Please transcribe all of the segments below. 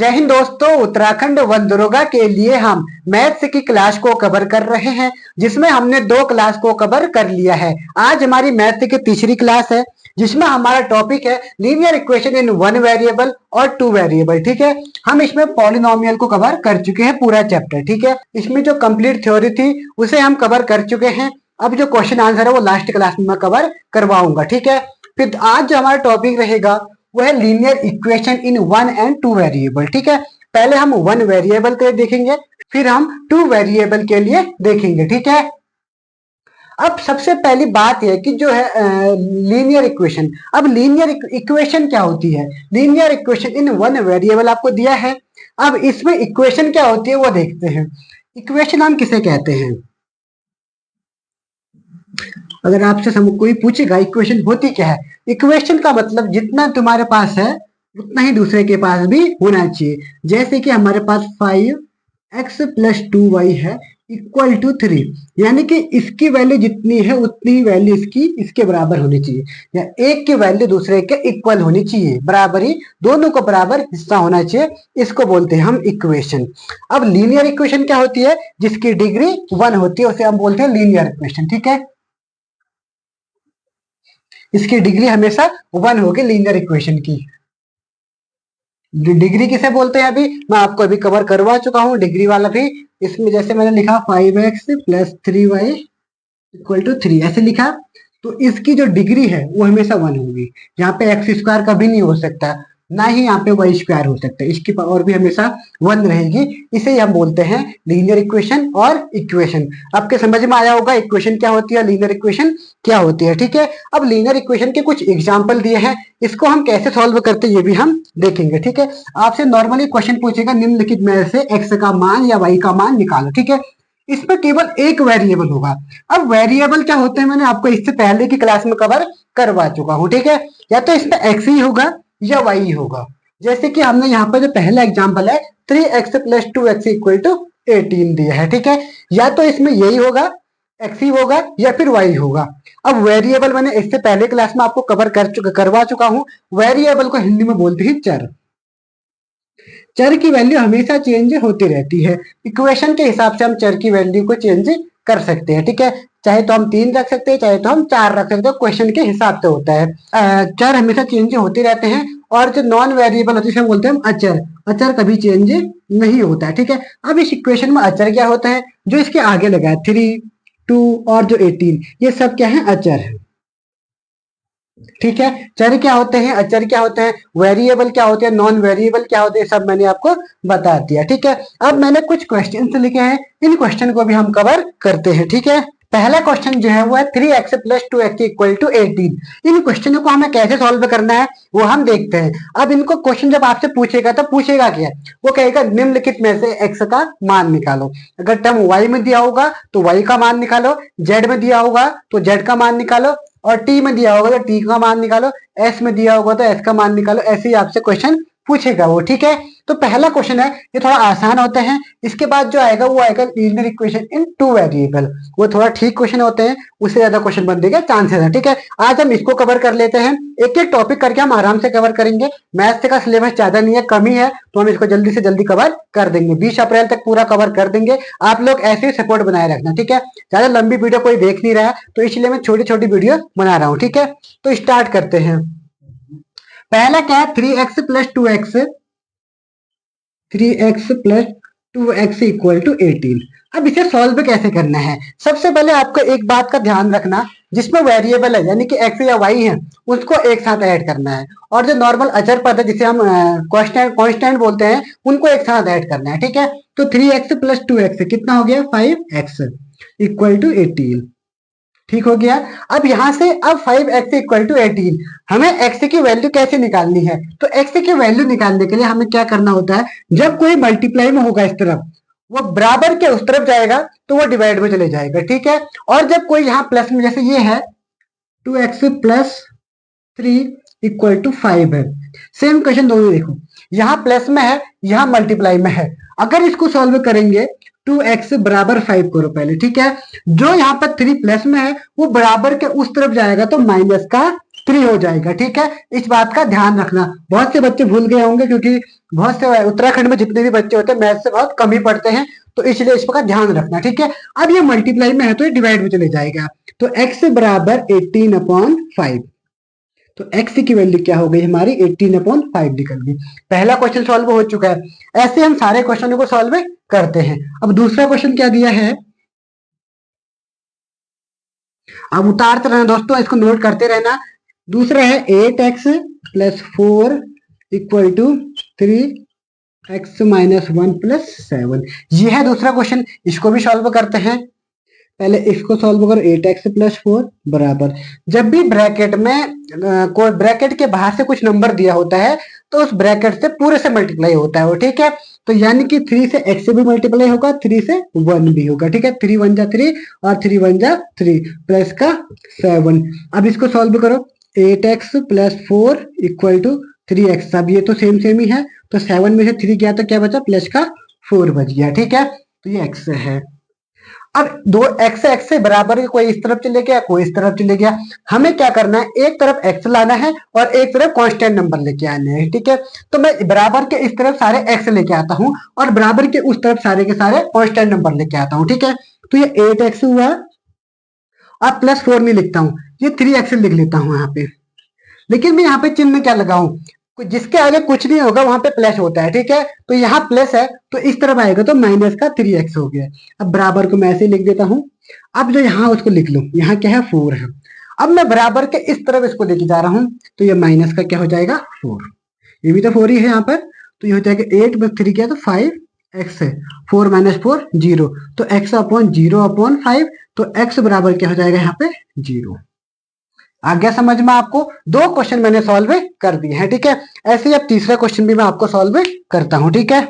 जय हिंद दोस्तों। उत्तराखंड वन दरोगा के लिए हम मैथ्स की क्लास को कवर कर रहे हैं, जिसमें हमने 2 क्लास को कवर कर लिया है। आज हमारी मैथ्स की तीसरी क्लास है, जिसमें हमारा टॉपिक है लीनियर इक्वेशन इन 1 वेरिएबल और 2 वेरिएबल। ठीक है, हम इसमें पॉलिनोमियल को कवर कर चुके हैं पूरा चैप्टर। ठीक है, इसमें जो कंप्लीट थ्योरी थी उसे हम कवर कर चुके हैं। अब जो क्वेश्चन आंसर है वो लास्ट क्लास में मैं कवर करवाऊंगा। ठीक है, फिर आज जो हमारा टॉपिक रहेगा वो है linear equation in 1 and 2 variable. ठीक है, पहले हम 1 वेरिएबल के लिए देखेंगे, फिर हम 2 वेरिएबल के लिए देखेंगे। ठीक है, अब सबसे पहली बात है कि जो है लीनियर इक्वेशन। अब लीनियर इक्वेशन क्या होती है? लीनियर इक्वेशन इन 1 वेरिएबल आपको दिया है। अब इसमें इक्वेशन क्या होती है वो देखते हैं। इक्वेशन हम किसे कहते हैं? अगर आपसे कोई पूछेगा इक्वेशन होती क्या है, इक्वेशन का मतलब जितना तुम्हारे पास है उतना ही दूसरे के पास भी होना चाहिए। जैसे कि हमारे पास 5x + 2y है इक्वल टू 3, यानी कि इसकी वैल्यू जितनी है उतनी ही वैल्यू इसके बराबर होनी चाहिए, या एक की वैल्यू दूसरे के इक्वल होनी चाहिए, बराबर ही, दोनों को बराबर हिस्सा होना चाहिए। इसको बोलते हैं हम इक्वेशन। अब लीनियर इक्वेशन क्या होती है? जिसकी डिग्री 1 होती है उसे हम बोलते हैं लीनियर इक्वेशन। ठीक है, इसकी डिग्री हमेशा 1 होगी लीनियर इक्वेशन की। डिग्री किसे बोलते हैं अभी मैं आपको अभी कवर करवा चुका हूं, डिग्री वाला भी। इसमें जैसे मैंने लिखा 5x + 3y = 3, ऐसे लिखा, तो इसकी जो डिग्री है वो हमेशा 1 होगी। यहाँ पे x² कभी नहीं हो सकता, ना ही यहाँ पे y² हो सकता है, इसकी पावर भी हमेशा 1 रहेगी। इसे हम बोलते हैं लीनियर इक्वेशन और इक्वेशन। आपके समझ में आया होगा इक्वेशन क्या होती है, लीनियर इक्वेशन क्या होती है। ठीक है, अब लीनियर इक्वेशन के कुछ एग्जाम्पल दिए हैं, इसको हम कैसे सॉल्व करते हैं ये भी हम देखेंगे। ठीक है, आपसे नॉर्मली क्वेश्चन पूछेगा निम्नलिखित में से x का मान या y का मान निकालो। ठीक है, इसमें केवल एक वेरिएबल होगा। अब वेरिएबल क्या होते हैं मैंने आपको इससे पहले की क्लास में कवर करवा चुका हूं। ठीक है, या तो इसमें x ही होगा या y होगा। जैसे कि हमने यहाँ पर जो पहला एग्जांपल है 3x + 2x = 18 दिया है। ठीक है, या तो इसमें यही होगा, x ही होगा या फिर y होगा। अब वेरिएबल मैंने इससे पहले क्लास में आपको करवा चुका हूं। वेरिएबल को हिंदी में बोलते हैं चर। चर की वैल्यू हमेशा चेंज होती रहती है। इक्वेशन के हिसाब से हम चर की वैल्यू को चेंज कर सकते हैं। ठीक है, चाहे तो हम 3 रख सकते हैं, चाहे तो हम 4 रख सकते हैं, क्वेश्चन के हिसाब से होता है। चर हमेशा चेंज होते रहते हैं, और जो नॉन वेरिएबल होते हैं बोलते हैं हम अचर। अचर कभी चेंज नहीं होता है। ठीक है, अब इस इक्वेशन में अचर क्या होता है? जो इसके आगे लगा है 3, 2 और जो 18, ये सब क्या है? अचर है। ठीक है, चर क्या होते हैं, अचर क्या होते हैं, वेरिएबल क्या होते हैं, नॉन वेरिएबल क्या होते हैं, सब मैंने आपको बता दिया। ठीक है, अब मैंने कुछ क्वेश्चन लिखे हैं, इन क्वेश्चन को भी हम कवर करते हैं। ठीक है, पहला क्वेश्चन जो है वो है 3x + 2x = 18। इन क्वेश्चनों को हमें कैसे सॉल्व करना है वो हम देखते हैं। अब इनको क्वेश्चन जब आपसे पूछेगा तो पूछेगा क्या? वो कहेगा निम्नलिखित में से x का मान निकालो। अगर टर्म y में दिया होगा तो y का मान निकालो, z में दिया होगा तो z का मान निकालो, और t में दिया होगा तो t का मान निकालो, s में दिया होगा तो s का मान निकालो। ऐसे ही आपसे क्वेश्चन पूछेगा वो। ठीक है, तो पहला क्वेश्चन है, ये थोड़ा आसान होते हैं। इसके बाद जो आएगा वो आएगा लीनियर इक्वेशन इन 2 वेरिएबल। वो थोड़ा ठीक क्वेश्चन होते हैं, उससे ज्यादा क्वेश्चन बनने के चांसेस है। ठीक है, आज हम इसको कवर कर लेते हैं, एक एक टॉपिक करके हम आराम से कवर करेंगे। मैथ्स का सिलेबस ज्यादा नहीं है, कम ही है, तो हम इसको जल्दी से जल्दी कवर कर देंगे। 20 अप्रैल तक पूरा कवर कर देंगे। आप लोग ऐसे ही सपोर्ट बनाए रखना। ठीक है, ज्यादा लंबी वीडियो कोई देख नहीं रहा है, तो इसलिए मैं छोटी छोटी वीडियो बना रहा हूँ। ठीक है, तो स्टार्ट करते हैं। पहला क्या है? 3x + 2x = 18। अब इसे सॉल्व कैसे करना है? सबसे पहले आपको एक बात का ध्यान रखना, जिसमें वेरिएबल है यानी कि x या y है उसको एक साथ ऐड करना है, और जो नॉर्मल अचर पद है जिसे हम कांस्टेंट बोलते हैं उनको एक साथ ऐड करना है। ठीक है, तो 3x + 2x कितना हो गया? 5x = 18। ठीक हो गया। अब यहां से अब 5x = 18, हमें x की वैल्यू कैसे निकालनी है? तो x की वैल्यू निकालने के लिए हमें क्या करना होता है? जब कोई मल्टीप्लाई में होगा इस तरफ, वो बराबर के उस तरफ जाएगा तो वो डिवाइड में चले जाएगा। ठीक है, और जब कोई यहाँ प्लस में, जैसे ये है 2x + 3 = 5 है, सेम क्वेश्चन दोनों देखो, यहाँ प्लस में है, यहाँ मल्टीप्लाई में है। अगर इसको सॉल्व करेंगे 2x = 5 करो पहले। ठीक है, जो यहाँ पर 3 प्लस में है वो बराबर के उस तरफ जाएगा तो माइनस का 3 हो जाएगा। ठीक है, इस बात का ध्यान रखना। बहुत से बच्चे भूल गए होंगे क्योंकि बहुत से उत्तराखंड में जितने भी बच्चे होते हैं मैथ से बहुत कम ही पढ़ते हैं, तो इसलिए इसका ध्यान रखना। ठीक है, अब ये मल्टीप्लाई में है तो ये डिवाइड में चले जाएगा, तो x बराबर 18/5। तो x की वैल्यू क्या हो गई हमारी 18/5 निकल गई। पहला क्वेश्चन सॉल्व हो चुका है। ऐसे हम सारे क्वेश्चनों को सॉल्व करते हैं। अब दूसरा क्वेश्चन क्या दिया है, अब उतारते रहना दोस्तों, इसको नोट करते रहना। दूसरा है 8x + 4 = 3x - 1 + 7। ये है दूसरा क्वेश्चन, इसको भी सॉल्व करते हैं। पहले इसको सॉल्व करो, 8x + 4 बराबर, जब भी ब्रैकेट में कोई ब्रैकेट के बाहर से कुछ नंबर दिया होता है तो उस ब्रैकेट से पूरे से मल्टीप्लाई होता है वो। ठीक है, तो यानी कि 3 से x से भी मल्टीप्लाई होगा, 3 से 1 भी होगा। ठीक है, 3 1 जा 3 और 3 1 जा 3 प्लस का 7। अब इसको सॉल्व करो, 8x + 4 = 3x। अब ये तो सेम सेम ही है, तो 7 में से 3 गया तो क्या बचा, प्लस का 4 बच गया। ठीक है, तो ये x है। अब दो x से बराबर है, कोई इस तरफ चले गया कोई इस तरफ चले गया। हमें क्या करना है, एक तरफ x लाना है और एक तरफ कांस्टेंट नंबर लेके आने हैं। ठीक है, तो मैं बराबर के इस तरफ सारे x लेके आता हूं और बराबर के उस तरफ सारे के सारे कांस्टेंट नंबर लेके आता हूं। ठीक है, तो ये 8x हुआ। अब +4 नहीं लिखता हूं, ये 3x लिख लेता हूं यहाँ पे। लेकिन मैं यहाँ पे चिन्ह क्या लगाऊं, जिसके आगे कुछ नहीं होगा वहां पे प्लस होता है। ठीक है, तो यहाँ प्लस है तो इस तरफ आएगा तो माइनस का 3x हो गया। अब बराबर को मैं ऐसे लिख देता हूं। अब जो यहाँ उसको लिख लो, यहाँ क्या है 4 है। अब मैं बराबर के इस तरफ इसको लेके जा रहा हूं, तो ये माइनस का क्या हो जाएगा 4। ये भी तो 4 ही है यहाँ पर, तो ये हो जाएगा 8 + 3 क्या, तो 5x है। 4 - 4 0, तो x/0/5, तो x बराबर क्या हो जाएगा यहाँ पे 0। आ गया समझ में आपको? दो क्वेश्चन मैंने सॉल्व कर दिए हैं। ठीक है, ऐसे ही अब तीसरा क्वेश्चन भी मैं आपको सॉल्व करता हूं। ठीक है,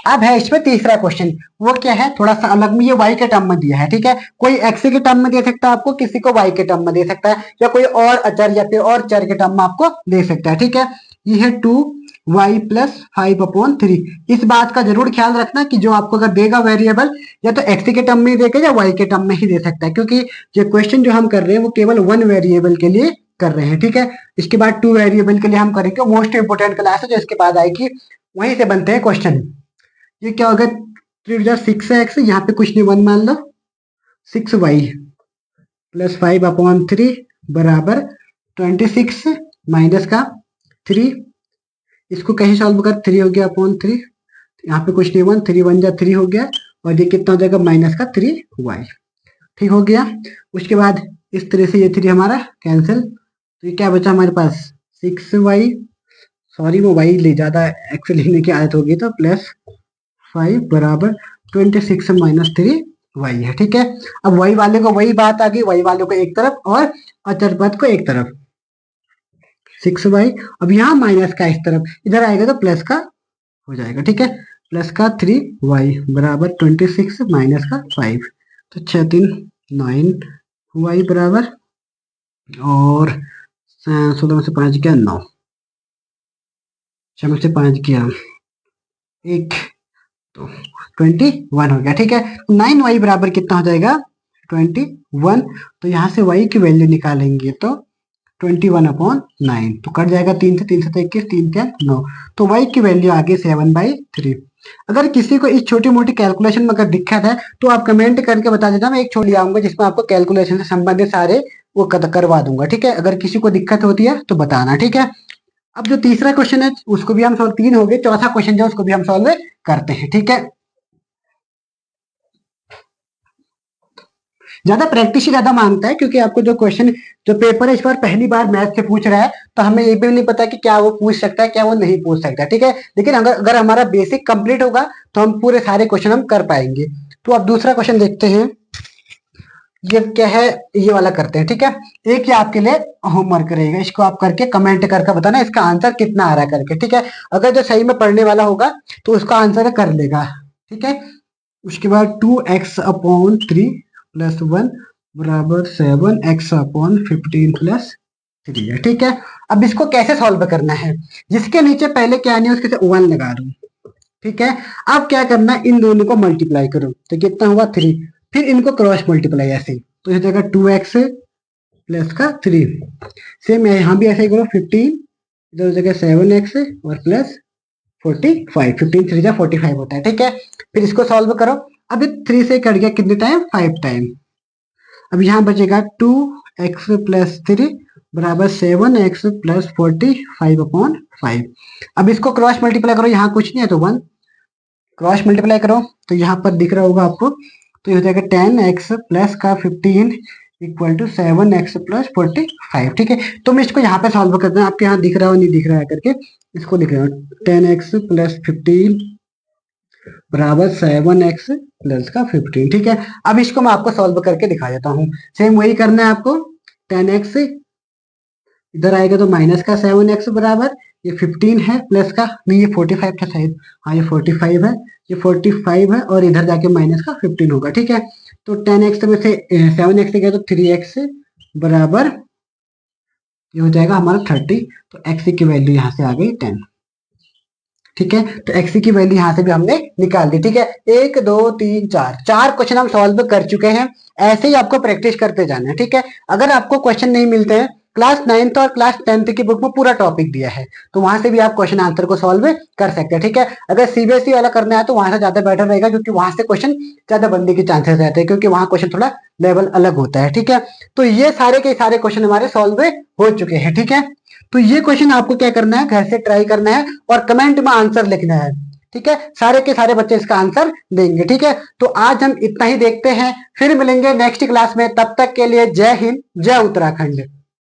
अब है इसमें तीसरा क्वेश्चन, वो क्या है, थोड़ा सा अलग में, ये y के टर्म में दिया है। ठीक है, कोई x के टर्म में दे सकता है आपको, किसी को y के टर्म में दे सकता है, या कोई और अचर या फिर और चर के टर्म में आपको दे सकता है। ठीक है, ये है 2y + 5/3। इस बात का जरूर ख्याल रखना कि जो आपको अगर देगा वेरिएबल, या तो x के टर्म में ही देगा या y के टर्म में ही दे सकता है, क्योंकि ये क्वेश्चन जो हम कर रहे हैं वो केवल 1 वेरिएबल के लिए कर रहे हैं। ठीक है, इसके बाद 2 वेरिएबल के लिए हम करेंगे, मोस्ट इंपोर्टेंट क्लास है जो इसके बाद आएगी, वहीं से बनते हैं क्वेश्चन। ये क्या होगा, 3 × 6x, यहाँ पे कुछ नहीं 1 मान लो, 6y + 5/3 बराबर 26 माइनस का 3। इसको कहीं सॉल्व कर, 3 हो गया /3, यहाँ पे कुछ नहीं 1, 3 1 जा 3 हो गया, और ये कितना हो जाएगा -3y। ठीक हो गया। उसके बाद इस तरह से ये 3 हमारा कैंसिल, तो ये क्या बचा हमारे पास 6y, सॉरी वो y ले ज्यादा एक्स लिखने की आदत होगी, तो +5 बराबर 26 - 3y है। ठीक है, अब y वाले को वही बात आ गई, y वाले को एक तरफ और अचर पद को एक तरफ, 6y। अब यहाँ माइनस का इस तरफ, इधर आएगा तो प्लस का हो जाएगा। ठीक है, प्लस का 3y बराबर 26 माइनस का 5, तो 6 3 9y बराबर, और 16 में से 5 गया 9, 6 में से 5 गया 1, तो 21 हो गया। ठीक है, 9y बराबर कितना हो जाएगा 21। तो यहाँ से y की वैल्यू निकालेंगे तो 21/9, तो कट जाएगा 3 से, 3 से 21, 3 3 9, तो y की वैल्यू आ गई 7/3। अगर किसी को इस छोटी मोटी कैलकुलेशन में अगर दिक्कत है तो आप कमेंट करके बता देना, मैं एक छोड़ आऊंगा जिसमें आपको कैलकुलेशन से संबंधित सारे वो करवा दूंगा। ठीक है, अगर किसी को दिक्कत होती है तो बताना। ठीक है, अब जो तीसरा क्वेश्चन है उसको भी हम सॉल्व, 3 हो गए, चौथा क्वेश्चन जो उसको भी हम सॉल्व करते हैं। ठीक है, ज्यादा प्रैक्टिस ही ज्यादा मांगता है, क्योंकि आपको जो क्वेश्चन जो पेपर है इस बार पहली बार मैथ से पूछ रहा है, तो हमें ये भी नहीं पता कि क्या वो पूछ सकता है क्या वो नहीं पूछ सकता। ठीक है, लेकिन अगर हमारा बेसिक कंप्लीट होगा तो हम पूरे सारे क्वेश्चन हम कर पाएंगे। तो अब दूसरा क्वेश्चन देखते हैं, ये क्या है, ये वाला करते हैं। ठीक है, एक ये आपके लिए होमवर्क रहेगा, इसको आप करके कमेंट करके बताना इसका आंसर कितना आ रहा है करके। ठीक है, अगर जो सही में पढ़ने वाला होगा तो उसका आंसर कर लेगा। ठीक है, उसके बाद 2x/3 + 1 बराबर 7x/15 + 3 है। ठीक है, अब इसको कैसे सॉल्व करना है, जिसके नीचे पहले क्या नहीं उसके 1 लगा दो। ठीक है, अब क्या करना है, इन दोनों को मल्टीप्लाई करो, तो कितना हुआ 3, फिर इनको क्रॉस मल्टीप्लाई ऐसे, तो ये जाएगा 2x प्लस का 3। सेम यहाँ भी ऐसे ही करो, 15 इधर हो जाएगा 7x और प्लस 45, 15 3 जा 45 होता है, ठीक है। फिर इसको सॉल्व करो, अभी 3 से कट गया कितने टाइम, 5 टाइम। अब यहाँ बचेगा 2x प्लस 3 बराबर 7x प्लस 45/5। अब इसको क्रॉस मल्टीप्लाई करो, यहाँ कुछ नहीं है तो 1, क्रॉस मल्टीप्लाई करो तो यहाँ पर दिख रहा होगा आपको, तो ये हो जाएगा 10x प्लस का 15 इक्वल टू 7x प्लस 45, ठीक है। तो मैं इसको यहाँ पे सॉल्व करता हूँ, आपके यहाँ दिख रहा हो नहीं दिख रहा है करके, इसको लिख रहा हूँ 10x प्लस 15 बराबर 7x प्लस का 15, ठीक है। अब इसको मैं आपको सॉल्व करके दिखा देता हूँ। सेम वही करना है आपको, 10x इधर आएगा तो माइनस का 7x बराबर, ये 15 है प्लस का, नहीं ये 45 था शायद, हाँ ये 45 है, ये 45 है और इधर जाके माइनस का 15 होगा, ठीक है। तो 10x में से 7x से गया तो 3x बराबर ये हो जाएगा हमारा 30, तो x की वैल्यू यहाँ से आ गई 10, ठीक है। तो x की वैल्यू यहाँ से भी हमने निकाल दी, ठीक है। 1 2 3 4 क्वेश्चन हम सॉल्व कर चुके हैं। ऐसे ही आपको प्रैक्टिस करते जाना है, ठीक है। अगर आपको क्वेश्चन नहीं मिलते हैं, क्लास 9th और क्लास 10th की बुक में पूरा टॉपिक दिया है, तो वहां से भी आप क्वेश्चन आंसर को सॉल्व कर सकते हैं, ठीक है। अगर सीबीएसई वाला करना है तो वहां से ज्यादा बेटर रहेगा, क्योंकि वहां से क्वेश्चन ज्यादा बनने के चांसेस रहते हैं, क्योंकि वहां क्वेश्चन थोड़ा लेवल अलग होता है, ठीक है। तो ये सारे के सारे क्वेश्चन हमारे सॉल्व हो चुके हैं, ठीक है। तो ये क्वेश्चन आपको क्या करना है, घर से ट्राई करना है और कमेंट में आंसर लिखना है, ठीक है। सारे के सारे बच्चे इसका आंसर देंगे, ठीक है। तो आज हम इतना ही देखते हैं, फिर मिलेंगे नेक्स्ट क्लास में। तब तक के लिए जय हिंद, जय उत्तराखंड।